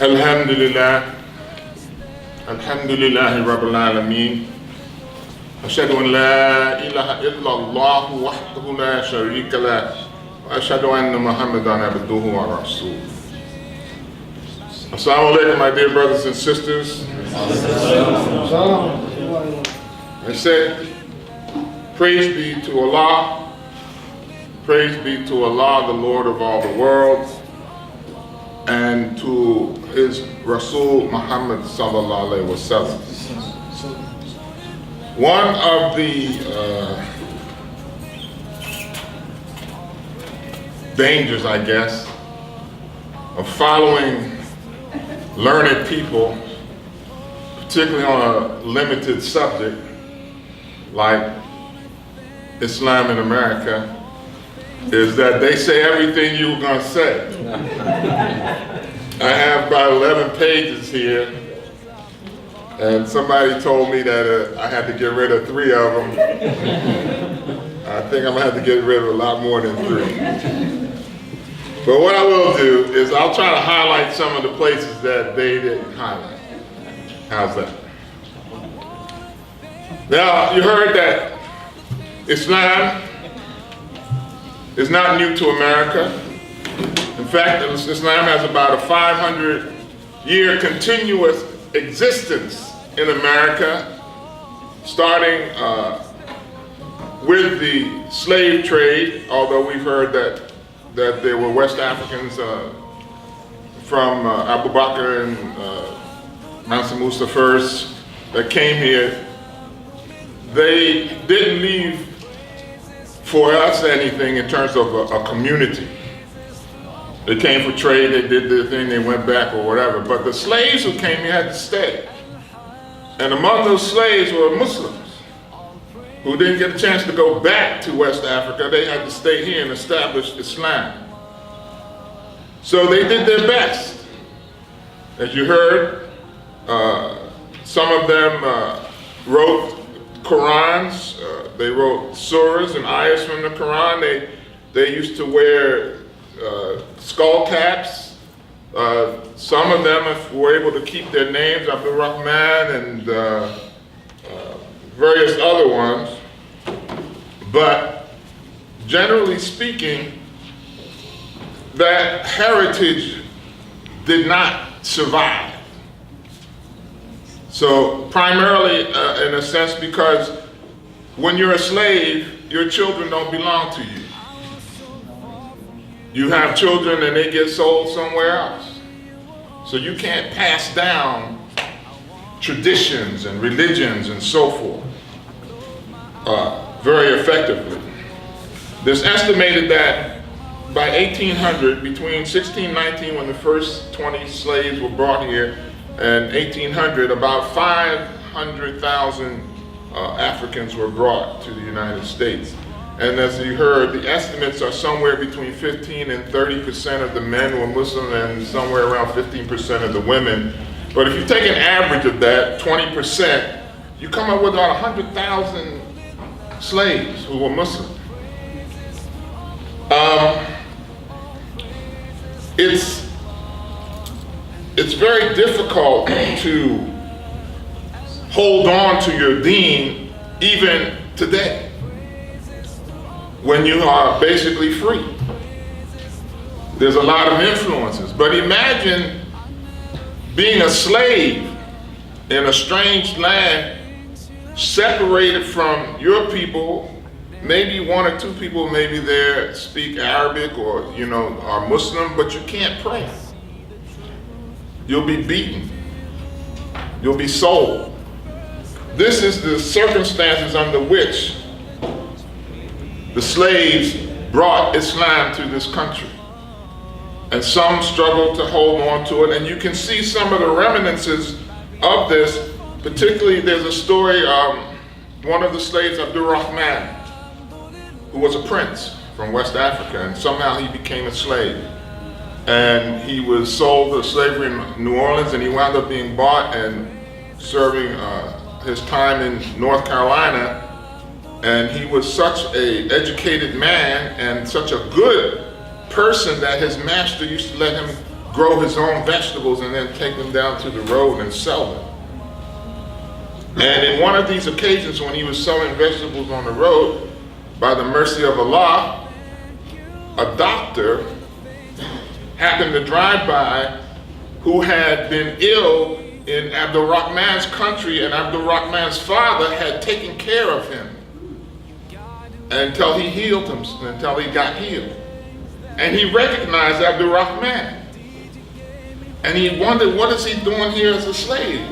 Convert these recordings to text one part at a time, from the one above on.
Alhamdulillah, Alhamdulillahi Rabbil Alameen. Ashhadu an la ilaha illallah wahdahu la sharika lah. Wa ashhadu anna Muhammadan abduhu wa rasuluh. Assalamu alaikum, my dear brothers and sisters. I said, praise be to Allah. Praise be to Allah, the Lord of all the worlds, and to His Rasul Muhammad sallallahu alaihi wasallam. One of the dangers, I guess, of following learned people, particularly on a limited subject like Islam in America, is that they say everything you were going to say. I have about 11 pages here, and somebody told me that I had to get rid of 3 of them. I think I'm going to have to get rid of a lot more than 3. But what I will do is I'll try to highlight some of the places that they didn't highlight. How's that? Now, you heard that Islam is not new to America. In fact, Islam has about a 500-year continuous existence in America, starting with the slave trade, although we've heard that there were West Africans from Abu Bakr and Mansa Musa first that came here. They didn't leave for us anything in terms of a community. They came for trade, they did their thing, they went back or whatever. But the slaves who came here had to stay. And among those slaves were Muslims who didn't get a chance to go back to West Africa. They had to stay here and establish Islam. So they did their best. As you heard, some of them wrote Qurans, they wrote surahs and ayahs from the Quran. They used to wear skull caps. Some of them were able to keep their names, Abdul Rahman and various other ones. But generally speaking, that heritage did not survive. So primarily, in a sense, because when you're a slave, your children don't belong to you. You have children and they get sold somewhere else. So you can't pass down traditions and religions and so forth very effectively. There's estimated that by 1800, between 1619 when the first 20 slaves were brought here and 1800, about 500,000 Africans were brought to the United States. And as you heard, the estimates are somewhere between 15 and 30% of the men were Muslim and somewhere around 15% of the women. But if you take an average of that, 20%, you come up with about 100,000 slaves who were Muslim. It's very difficult to hold on to your deen even today, when you are basically free. There's a lot of influences. But imagine being a slave in a strange land, separated from your people. Maybe 1 or 2 people maybe there speak Arabic or are Muslim, but you can't pray. You'll be beaten. You'll be sold. This is the circumstances under which the slaves brought Islam to this country. And some struggled to hold on to it. And you can see some of the reminiscences of this. Particularly, there's a story, one of the slaves, Abdul Rahman, who was a prince from West Africa, and somehow he became a slave. And he was sold to slavery in New Orleans, and he wound up being bought and serving his time in North Carolina. And he was such an educated man and such a good person that his master used to let him grow his own vegetables and then take them down to the road and sell them. And in one of these occasions when he was selling vegetables on the road, by the mercy of Allah, a doctor happened to drive by who had been ill in Abdul Rahman's country, and Abdul Rahman's father had taken care of him until he healed him, until he got healed. And he recognized Abdul Rahman. And he wondered, what is he doing here as a slave?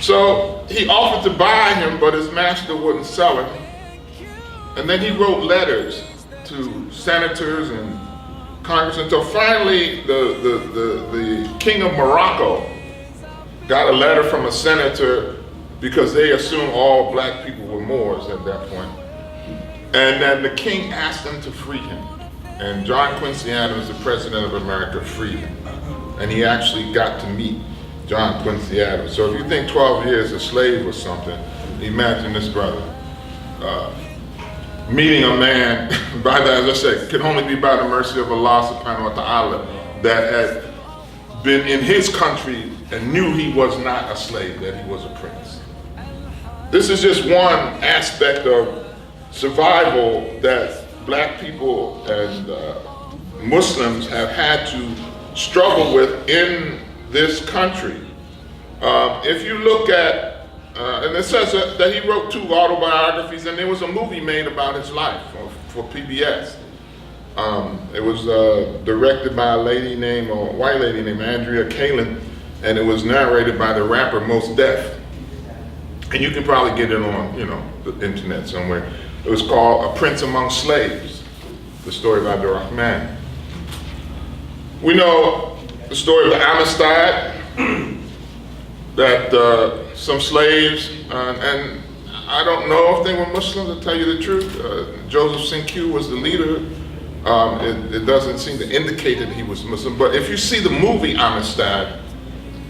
So he offered to buy him, but his master wouldn't sell him. And then he wrote letters to senators and congressmen until finally the king of Morocco got a letter from a senator, because they assumed all black people were Moors at that point. And then the king asked them to free him. And John Quincy Adams, the president of America, freed him. And he actually got to meet John Quincy Adams. So if you think 12 years a slave or something, imagine this brother meeting a man, by that, as I said, could only be by the mercy of Allah subhanahu wa ta'ala, that had been in his country and knew he was not a slave, that he was a prince. This is just one aspect of survival that black people and Muslims have had to struggle with in this country. If you look at, and it says that he wrote 2 autobiographies, and there was a movie made about his life for PBS. It was directed by a white lady named Andrea Kalin, and it was narrated by the rapper Mos Def. And you can probably get it on, the internet somewhere. It was called A Prince Among Slaves, the story of Abdul Rahman. We know the story of the Amistad, that some slaves, and I don't know if they were Muslims, to tell you the truth. Joseph Cinque was the leader. It doesn't seem to indicate that he was Muslim, but if you see the movie Amistad,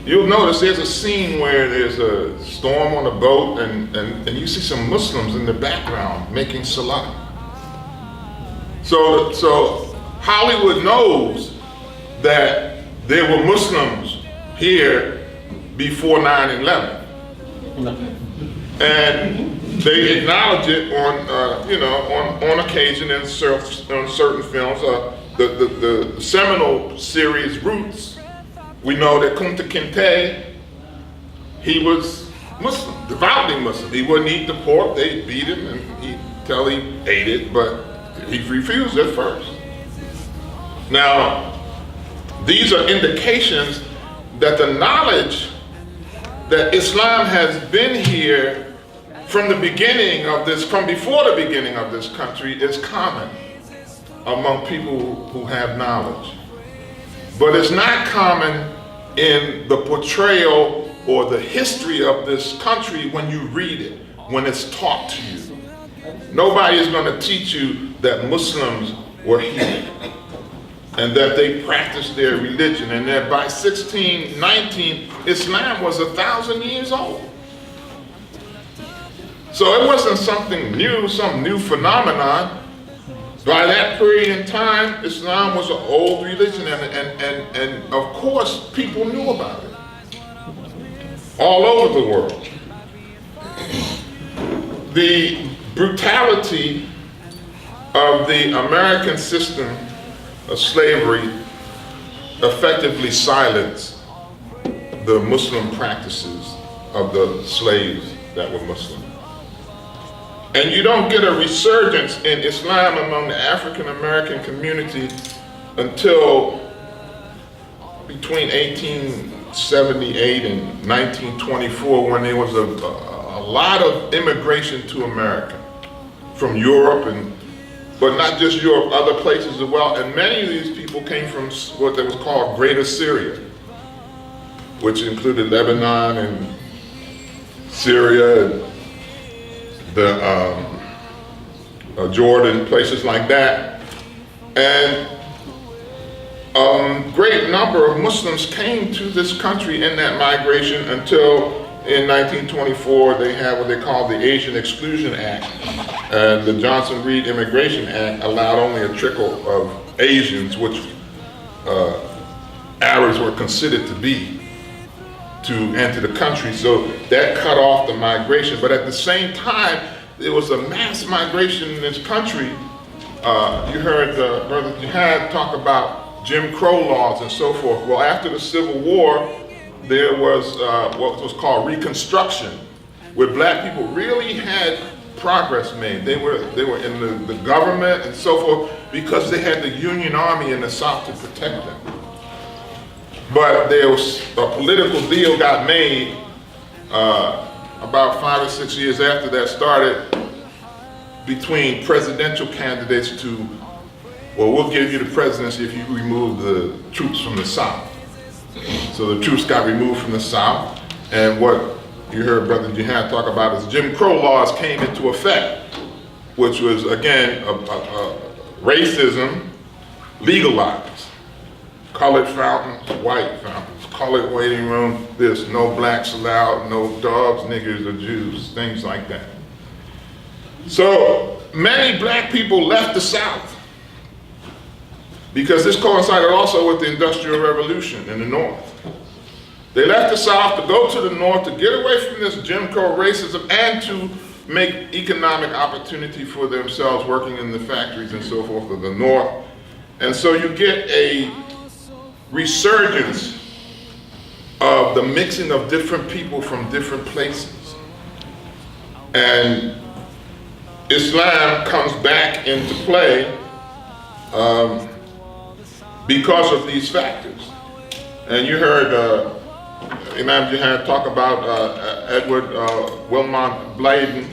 you'll notice there's a scene where there's a storm on a boat, and you see some Muslims in the background making salah. So Hollywood knows that there were Muslims here before 9/11, and they acknowledge it on occasion in certain films. The seminal series Roots, we know that Kunta Kinte, he was Muslim, devoutly Muslim. He wouldn't eat the pork. They beat him until he ate it, but he refused at first. Now, these are indications that the knowledge that Islam has been here from the beginning of this, from before the beginning of this country, is common among people who have knowledge. But it's not common in the portrayal or the history of this country when you read it, when it's taught to you. Nobody is going to teach you that Muslims were here and that they practiced their religion, and that by 1619, Islam was 1,000 years old. So it wasn't something new, some new phenomenon. By that period in time, Islam was an old religion, and of course, people knew about it all over the world. The brutality of the American system of slavery effectively silenced the Muslim practices of the slaves that were Muslim. And you don't get a resurgence in Islam among the African American community until between 1878 and 1924, when there was a lot of immigration to America from Europe, but not just Europe, other places as well. And many of these people came from what was called Greater Syria, which included Lebanon and Syria and Jordan, places like that. And a great number of Muslims came to this country in that migration until in 1924 they had what they called the Asian Exclusion Act. And the Johnson-Reed Immigration Act allowed only a trickle of Asians, which Arabs were considered to be, to enter the country. So that cut off the migration. But at the same time, there was a mass migration in this country. You heard Brother Jihad talk about Jim Crow laws and so forth. Well, after the Civil War, there was what was called Reconstruction, where black people really had progress made. They were in the government and so forth because they had the Union Army in the South to protect them. But there was a political deal got made about 5 or 6 years after that started between presidential candidates to, well, we'll give you the presidency if you remove the troops from the South. So the troops got removed from the South, and what you heard Brother Jihad talk about is Jim Crow laws came into effect, which was, again, racism legalized. Colored fountains, white fountains, colored waiting room, this, no blacks allowed, no dogs, niggers, or Jews, things like that. So many black people left the South because this coincided also with the Industrial Revolution in the North. They left the South to go to the North to get away from this Jim Crow racism and to make economic opportunity for themselves working in the factories and so forth of the North. And so you get a resurgence of the mixing of different people from different places. And Islam comes back into play because of these factors. And you heard Imam Jihad talk about Edward Wilmot Bladen,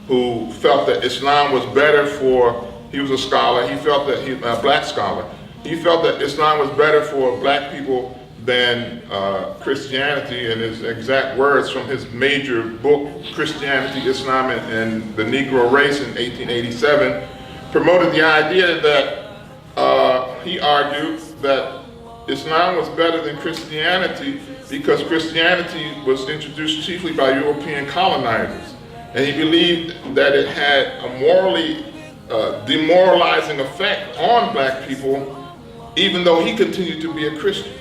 who felt that Islam was better for, he was a scholar, he felt that, a black scholar, he felt that Islam was better for black people than Christianity, and his exact words from his major book, Christianity, Islam, and the Negro Race in 1887, promoted the idea that he argued that Islam was better than Christianity because Christianity was introduced chiefly by European colonizers. And he believed that it had a morally demoralizing effect on black people, even though he continued to be a Christian.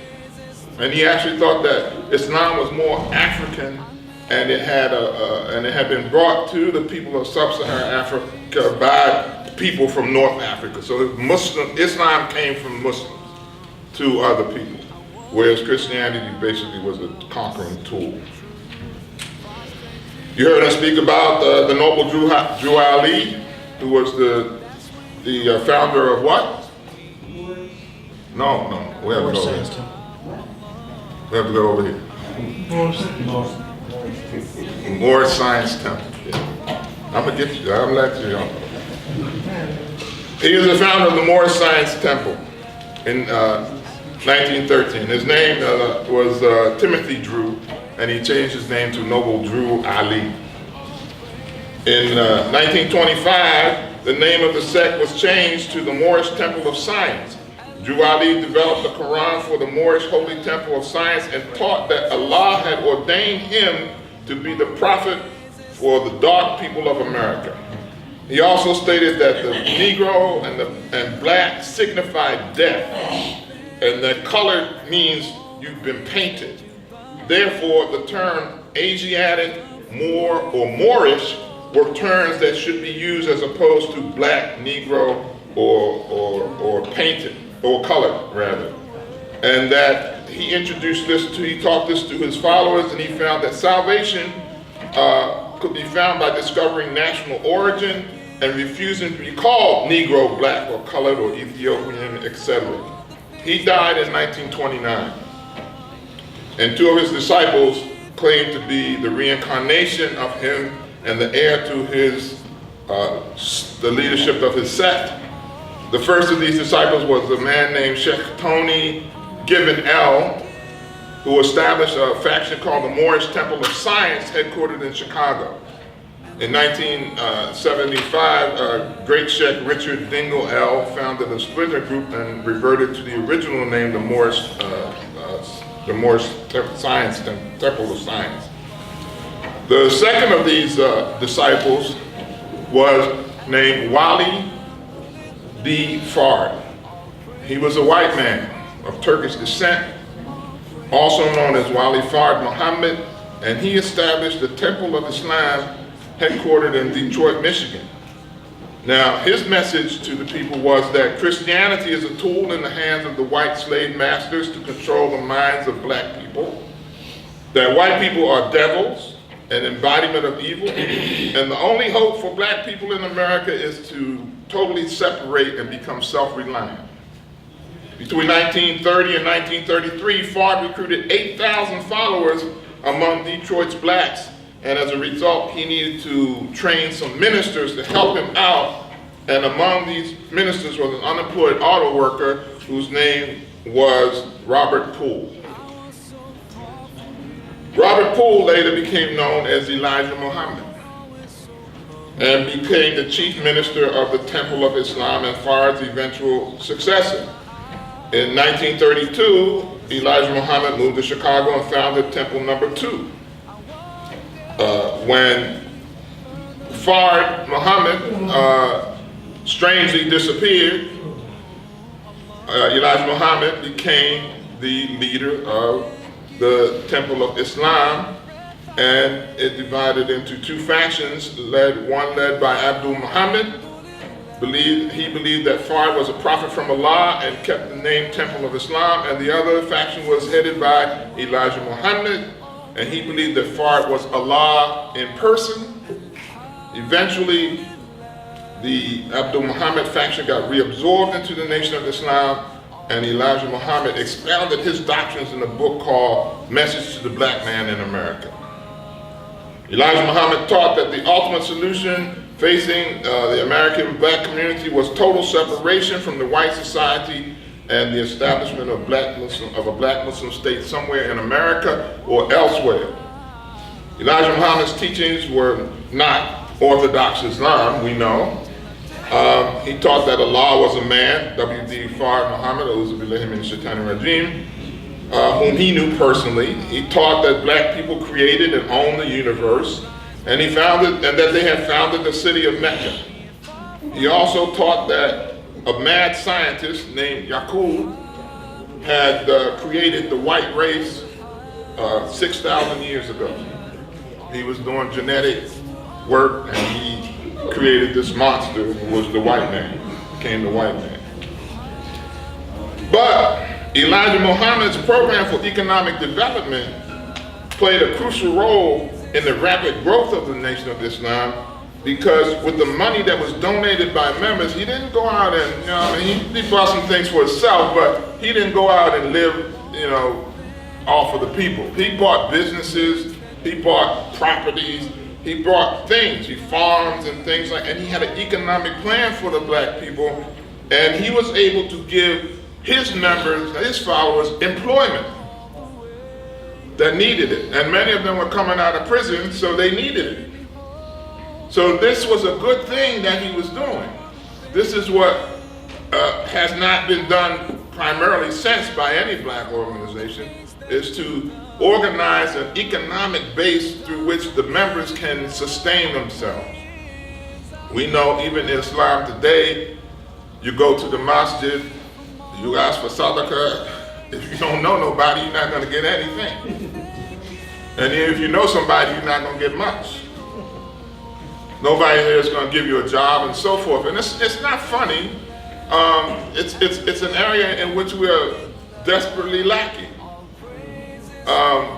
And he actually thought that Islam was more African, and it had been brought to the people of sub-Saharan Africa by people from North Africa. So Islam came from Muslims to other people, whereas Christianity basically was a conquering tool. You heard us speak about the noble Drew Ali, who was the founder of what? No, we have to go over here. We have to go over here. Moorish Science Temple. Yeah. I'm gonna get you. I'm let you know. He was the founder of the Moorish Science Temple in 1913. His name was Timothy Drew, and he changed his name to Noble Drew Ali. In 1925, the name of the sect was changed to the Moorish Temple of Science. Drew Ali developed the Quran for the Moorish Holy Temple of Science and taught that Allah had ordained him to be the prophet for the dark people of America. He also stated that the Negro and black signified death, and that colored means you've been painted. Therefore, the term Asiatic, Moor, or Moorish were terms that should be used as opposed to black, Negro, or painted, or colored rather. And that he taught this to his followers, and he found that salvation could be found by discovering national origin and refusing to be called Negro, black, or colored, or Ethiopian, etc. He died in 1929. And two of his disciples claimed to be the reincarnation of him and the heir to the leadership of his sect. The first of these disciples was a man named Sheikh Tony Gibbon L, who established a faction called the Moorish Temple of Science, headquartered in Chicago. In 1975, great Sheikh Richard Dingle L founded a splinter group and reverted to the original name, the Moorish Science Temple of Science. The second of these disciples was named Wali D. Fard. He was a white man of Turkish descent, also known as Wali Fard Muhammad, and he established the Temple of Islam headquartered in Detroit, Michigan. Now, his message to the people was that Christianity is a tool in the hands of the white slave masters to control the minds of black people, that white people are devils, an embodiment of evil, and the only hope for black people in America is to totally separate and become self-reliant. Between 1930 and 1933, Fard recruited 8,000 followers among Detroit's blacks, and as a result, he needed to train some ministers to help him out, and among these ministers was an unemployed auto worker whose name was Robert Poole. Robert Poole later became known as Elijah Muhammad and became the chief minister of the Temple of Islam and Fard's eventual successor. In 1932, Elijah Muhammad moved to Chicago and founded Temple Number 2. When Fard Muhammad strangely disappeared, Elijah Muhammad became the leader of the Temple of Islam, and it divided into two factions, one led by Abdul Muhammad. He believed that Fard was a prophet from Allah and kept the name Temple of Islam, and the other faction was headed by Elijah Muhammad, and he believed that Fard was Allah in person. Eventually, the Abdul Muhammad faction got reabsorbed into the Nation of Islam, and Elijah Muhammad expounded his doctrines in a book called Message to the Black Man in America. Elijah Muhammad taught that the ultimate solution facing the American black community was total separation from the white society and the establishment of a black Muslim state somewhere in America or elsewhere. Elijah Muhammad's teachings were not Orthodox Islam, we know. He taught that Allah was a man, W.D. Fard Muhammad, whom he knew personally. He taught that black people created and owned the universe, and that they had founded the city of Mecca. He also taught that a mad scientist named Yaqub had created the white race 6,000 years ago. He was doing genetic work, and he created this monster who was the white man, became the white man. But Elijah Muhammad's program for economic development played a crucial role in the rapid growth of the Nation of Islam, because with the money that was donated by members, he didn't go out and, he bought some things for himself, but he didn't go out and live, off of the people. He bought businesses, he bought properties, he bought things, he farms and things and he had an economic plan for the black people, and he was able to give his members, his followers, employment that needed it. And many of them were coming out of prison, so they needed it. So this was a good thing that he was doing. This is what has not been done primarily since by any black organization, is to organize an economic base through which the members can sustain themselves. We know even in Islam today, you go to the masjid, you ask for sadaqah. If you don't know nobody, you're not going to get anything. And if you know somebody, you're not going to get much. Nobody here is going to give you a job and so forth. And it's not funny. It's an area in which we are desperately lacking.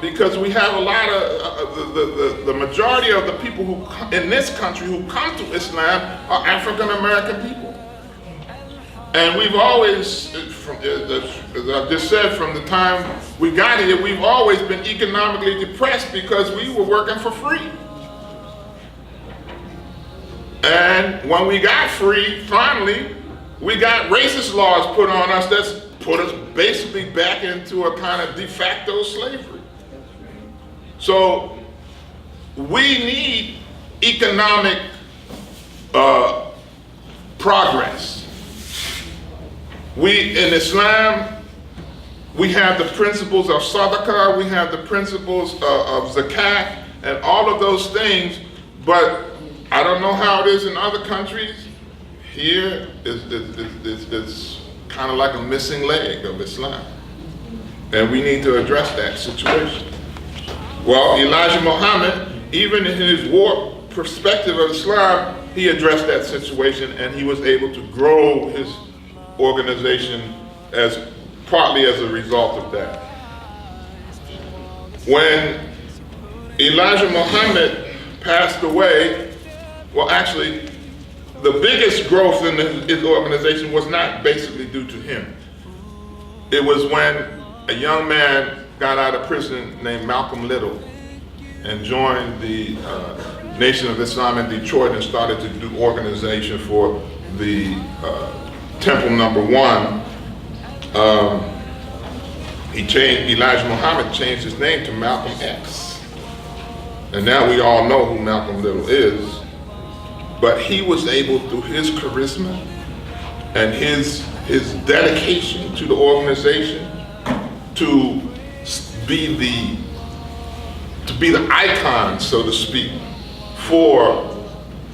Because we have a lot of, the majority of the people who in this country who come to Islam are African American people. And we've always, as I just said, from the time we got here, we've always been economically depressed because we were working for free. And when we got free, finally, we got racist laws put on us that's put us basically back into a kind of de facto slavery. So we need economic progress. In Islam, we have the principles of sadaqah, we have the principles of zakat, and all of those things, but I don't know how it is in other countries. Here, it's kind of like a missing leg of Islam. And we need to address that situation. Well, Elijah Muhammad, even in his warped perspective of Islam, he addressed that situation, and he was able to grow his organization partly as a result of that. When Elijah Muhammad passed away, well, actually, the biggest growth in his organization was not basically due to him. It was when a young man got out of prison named Malcolm Little and joined the Nation of Islam in Detroit and started to do organization for the Temple Number 1. Elijah Muhammad changed his name to Malcolm X. And now we all know who Malcolm Little is. But he was able, through his charisma and his dedication to the organization, to be the icon, so to speak, for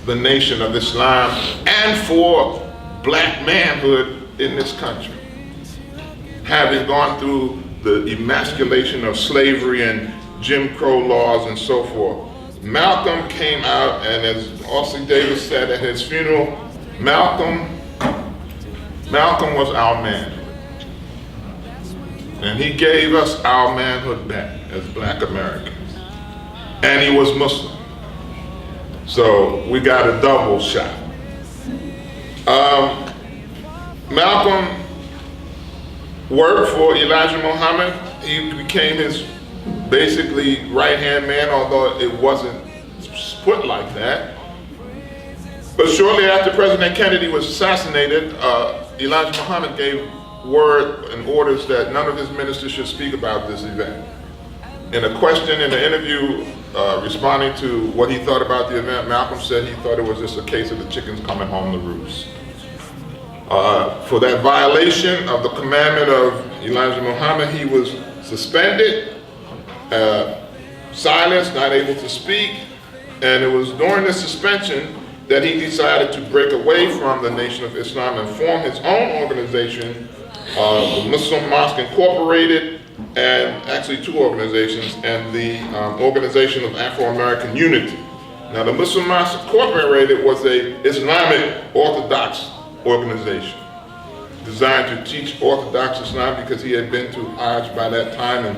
the Nation of Islam and for black manhood in this country. Having gone through the emasculation of slavery and Jim Crow laws and so forth, Malcolm came out, and as Ossie Davis said at his funeral, Malcolm was our manhood. And he gave us our manhood back as black Americans. And he was Muslim. So we got a double shot. Malcolm worked for Elijah Muhammad. He became his basically right-hand man, although it wasn't put like that. But shortly after President Kennedy was assassinated, Elijah Muhammad gave word and orders that none of his ministers should speak about this event. In a question in the interview responding to what he thought about the event, Malcolm said he thought it was just a case of the chickens coming home to roost. For that violation of the commandment of Elijah Muhammad, he was suspended, silenced, not able to speak, and it was during this suspension that he decided to break away from the Nation of Islam and form his own organization, the Muslim Mosque Incorporated, and actually two organizations, and the Organization of Afro-American Unity. Now, the Muslim Mosque Incorporated was a Islamic Orthodox organization designed to teach Orthodox Islam, because he had been to Hajj by that time and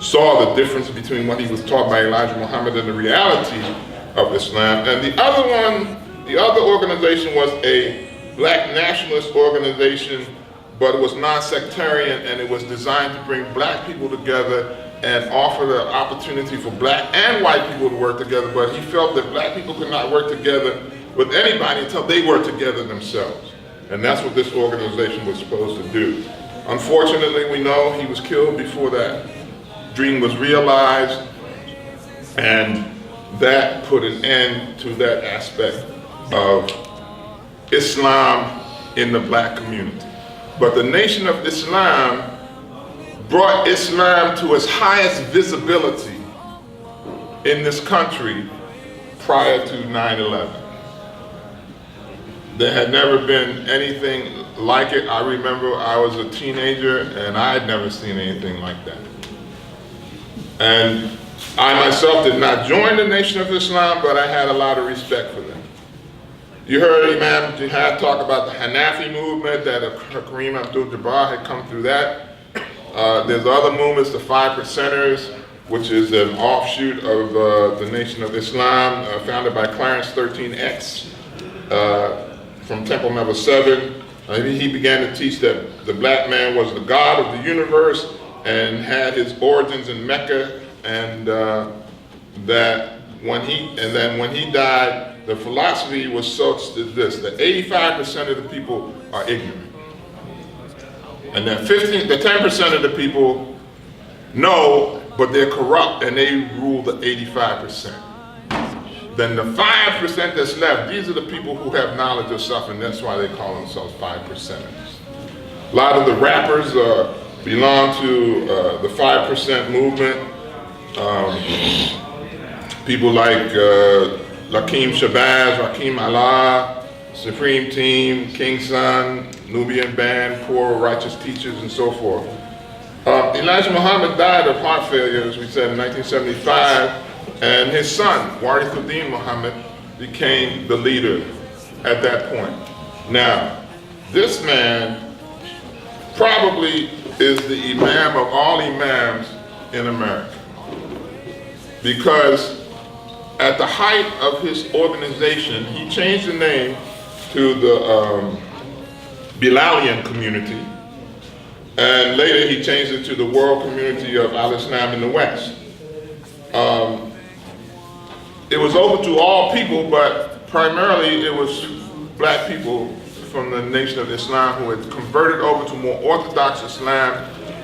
saw the difference between what he was taught by Elijah Muhammad and the reality of Islam. And the other organization was a black nationalist organization, but it was non-sectarian, and it was designed to bring black people together and offer the opportunity for black and white people to work together. But he felt that black people could not work together with anybody until they worked together themselves. And that's what this organization was supposed to do. Unfortunately, we know he was killed before that dream was realized, and that put an end to that aspect of Islam in the black community. But the Nation of Islam brought Islam to its highest visibility in this country prior to 9/11. There had never been anything like it. I remember I was a teenager and I had never seen anything like that. And I myself did not join the Nation of Islam, but I had a lot of respect for them. You heard Imam Jihad talk about the Hanafi movement, that Kareem Abdul-Jabbar had come through that. There's other movements, the 5 Percenters, which is an offshoot of the Nation of Islam, founded by Clarence 13X from Temple Number 7. He began to teach that the black man was the God of the universe and had his origins in Mecca, and that when he died, the philosophy was such that 85% of the people are ignorant, and that the 10% of the people know, but they're corrupt and they rule the 85%. Then the 5% that's left, these are the people who have knowledge of self, and that's why they call themselves 5 Percenters. A lot of the rappers belong to the 5% movement. People like Lakeem Shabazz, Rakim Allah, Supreme Team, King Son, Nubian band, poor righteous teachers, and so forth. Elijah Muhammad died of heart failure, as we said, in 1975, and his son, Warithuddin Muhammad, became the leader at that point. Now, this man probably is the Imam of all Imams in America, because at the height of his organization, he changed the name to the Bilalian community, and later he changed it to the World Community of Al-Islam in the West. It was open to all people, but primarily it was black people from the Nation of Islam who had converted over to more Orthodox Islam,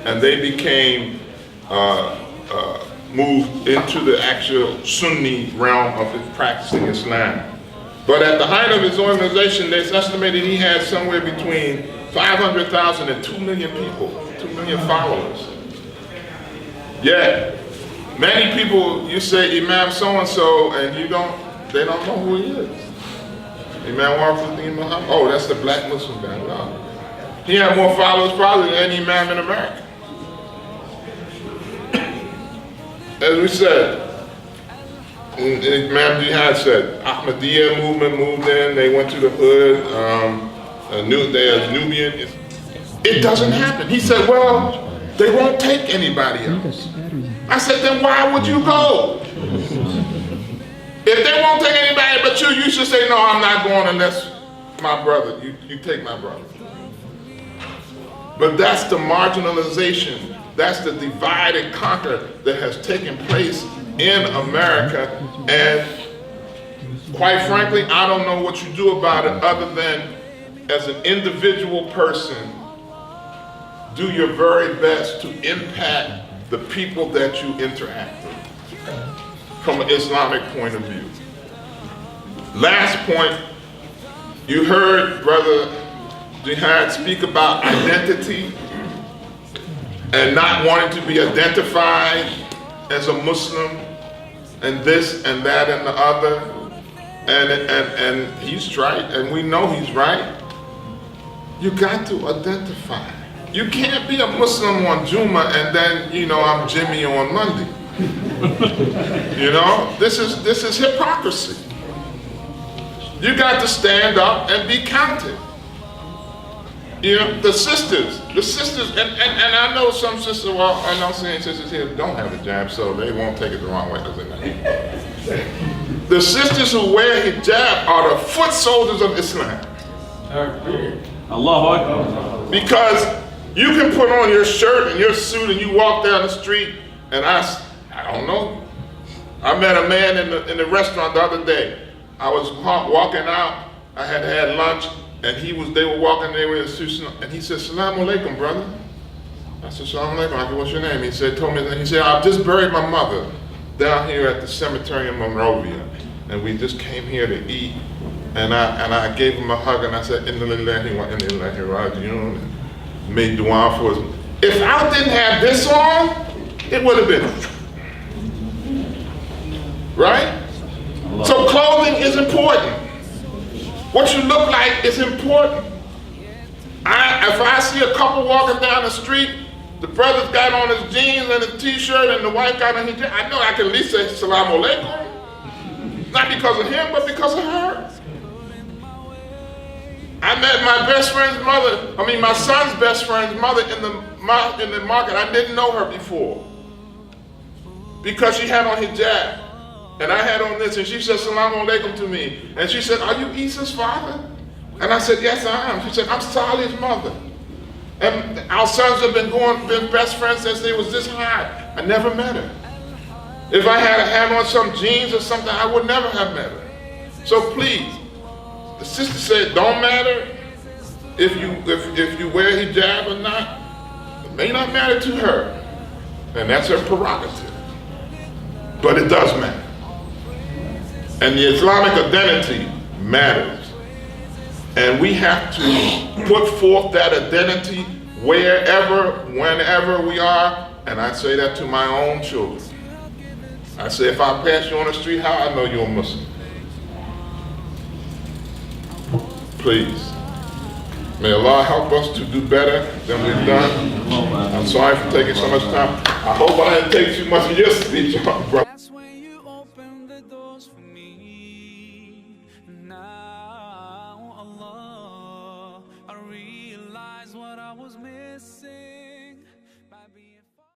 and they became moved into the actual Sunni realm of practicing Islam. But at the height of his organization, it's estimated he had somewhere between 500,000 and 2 million people, 2 million followers. Yet, many people, you say Imam so-and-so, and they don't know who he is. Imam Warithuddin Muhammad, oh, that's the black Muslim guy. No. He had more followers probably than any imam in America. As we said, Imam Jihad said, Ahmadiyya movement moved in, they went to the hood, there's Nubian. It doesn't happen. He said, well, they won't take anybody else. I said, then why would you go? If they won't take anybody but you should say, no, I'm not going unless my brother, you take my brother. But that's the marginalization, that's the divide and conquer that has taken place in America, and quite frankly, I don't know what you do about it other than, as an individual person, do your very best to impact the people that you interact with from an Islamic point of view. Last point, you heard Brother Jihad speak about identity and not wanting to be identified as a Muslim and this and that and the other, and he's right, and we know he's right. You got to identify. You can't be a Muslim on Juma and then, I'm Jimmy on Monday. This is hypocrisy. You got to stand up and be counted. The sisters, and I know some sisters, well, I know some sisters here don't have a hijab, so they won't take it the wrong way because they're not. The sisters who wear hijab are the foot soldiers of Islam. Allahu Akbar. Because you can put on your shirt and your suit and you walk down the street, and I don't know. I met a man in the restaurant the other day. I was walking out, I had lunch, and they were walking there with a suit, and he said, "Salaam alaikum, brother." I said, "Salaam alaikum." I said, "What's your name?" He said, "I've just buried my mother down here at the cemetery in Monrovia, and we just came here to eat." And I gave him a hug, and I said, "Inna lillahi wa inna ilaihi raji'un," and made dua for us. If I didn't have this on, it would have been, right? So clothing is important. What you look like is important. If I see a couple walking down the street, the brother's got on his jeans and his t-shirt and the wife got on his jeans, I know I can at least say Salaam alaikum. Not because of him, but because of her. I met my son's best friend's mother in the market. I didn't know her before because she had on hijab. And I had on this, and she said, "Salaam alaikum" to me. And she said, "Are you Issa's father?" And I said, "Yes, I am." She said, "I'm Salih's mother. And our sons have been best friends since they was this high." I never met her. If I had on some jeans or something, I would never have met her. So please, the sister said, don't matter if you wear hijab or not. It may not matter to her, and that's her prerogative. But it does matter. And the Islamic identity matters. And we have to put forth that identity wherever, whenever we are. And I say that to my own children. I say, if I pass you on the street, how I know you're a Muslim? Please. May Allah help us to do better than we've done. I'm sorry for taking so much time. I hope I didn't take too much of your speech, brother.